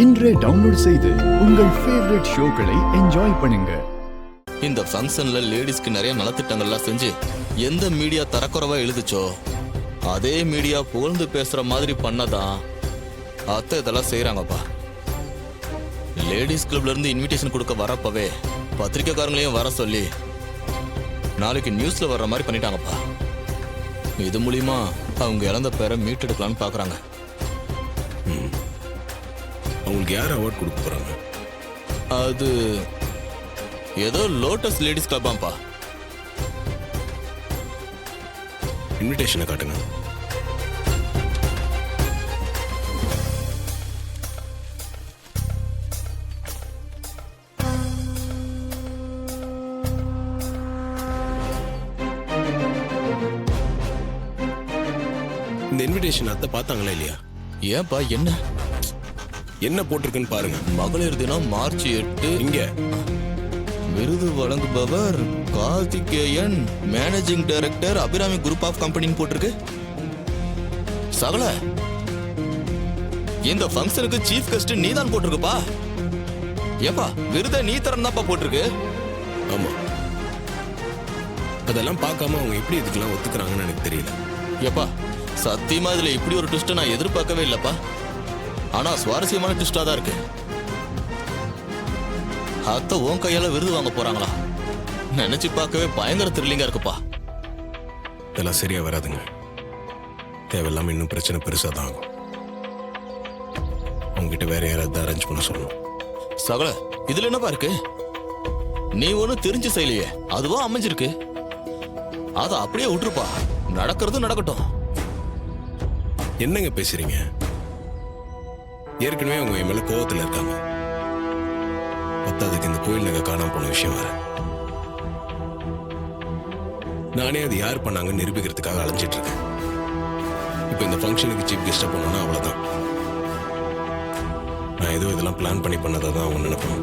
இன்றே டவுன்லோட் செய்து உங்கள் ஃபேவரட் ஷோக்களை என்ஜாய் பண்ணுங்க. இந்த ஃபங்க்ஷன்ல லேடிஸ்க்கு நிறைய நலத்திட்டங்கள்லாம் செஞ்சு எந்த மீடியா தரக்குறைவா எழுதுச்சோ அதே மீடியா புகழ்ந்து பேசுற மாதிரி பண்ணதான் அத்தை இதெல்லாம் செய்யறாங்கப்பா. லேடிஸ் கிளப்ல இருந்து இன்விடேஷன் கொடுக்க வரப்பவே பத்திரிக்கைக்காரங்களையும் வர சொல்லி நாளைக்கு நியூஸ்ல வர்ற மாதிரி பண்ணிட்டாங்கப்பா. இது மூலியமா அவங்க இழந்த பேரை மீட்டெடுக்கலான்னு பாக்குறாங்க. அவங்களுக்கு யார் அவார்ட் கொடுக்க போறாங்க? அது ஏதோ லோட்டஸ் லேடிஸ் கிளப்பாம்பா. இன்விடேஷனை காட்டுங்க. இந்த இன்விடேஷன் அத்தை பார்த்தாங்களா இல்லையா? ஏன்பா என்ன என்ன போட்டிருக்குன்னு பாருங்க. மகளிர் தினம் மார்ச் 8. இங்க விருது வழங்குபவர் Karthikeyan, managing director, Abirami group of கம்பெனின்னு போட்டிருக்கு. சகல இந்த ஃபங்க்ஷனுக்கு சீஃப் கெஸ்ட் நீ தான் போட்டிருக்குப்பா. ஏப்பா விருதை நீ தரம் தான்ப்பா போட்டிருக்கு. ஆமா, அதெல்லாம் பார்க்காம அவங்க எப்படி இதுக்கெல்லாம் ஒத்துக்கிறாங்கன்னு எனக்கு தெரியல. ஏப்பா சத்தியமா இதுல இப்படி ஒரு ட்விஸ்ட் நான் எதிர்பார்க்கவே இல்லப்பா. ஆனா சுவாரஸ்யமான ட்விஸ்டா தான் இருக்கு. அத்தை உன் கையால விருது வாங்க போறாங்களா? நினைச்சு பார்க்கவே பயங்கர த்ரில்லிங்கா இருக்குப்பா. இதெல்லாம் சரியா வராதுங்க. தேவையில்லாம இன்னும் பிரச்சனை பெருசா தான் ஆகும். உங்ககிட்ட வேற யாராவது அரேஞ்ச் பண்ண சொல்லணும். சகல இதுல என்னப்பா இருக்கு? நீ ஒன்னும் தெரிஞ்சு செய்யலையே, அதுவா அமைஞ்சிருக்கு. அத அப்படியே விட்டுருப்பா. நடக்கிறது நடக்கட்டும். என்னங்க பேசுறீங்க? ஏற்கனவே அவங்க என் மேல கோவத்துல இருக்காங்க. பத்தாவதுக்கு இந்த கோயில் நகை காணாம போன விஷயம் வேற. நானே அது யார் பண்ணாங்கன்னு நிரூபிக்கிறதுக்காக அலைஞ்சிட்டு இருக்கேன். இப்ப இந்த ஃபங்க்ஷனுக்கு சீஃப் கெஸ்டா போனோம்னா அவ்வளவுதான். நான் ஏதோ இதெல்லாம் பிளான் பண்ணி பண்ணதை தான் அவங்க நினைப்பேன்.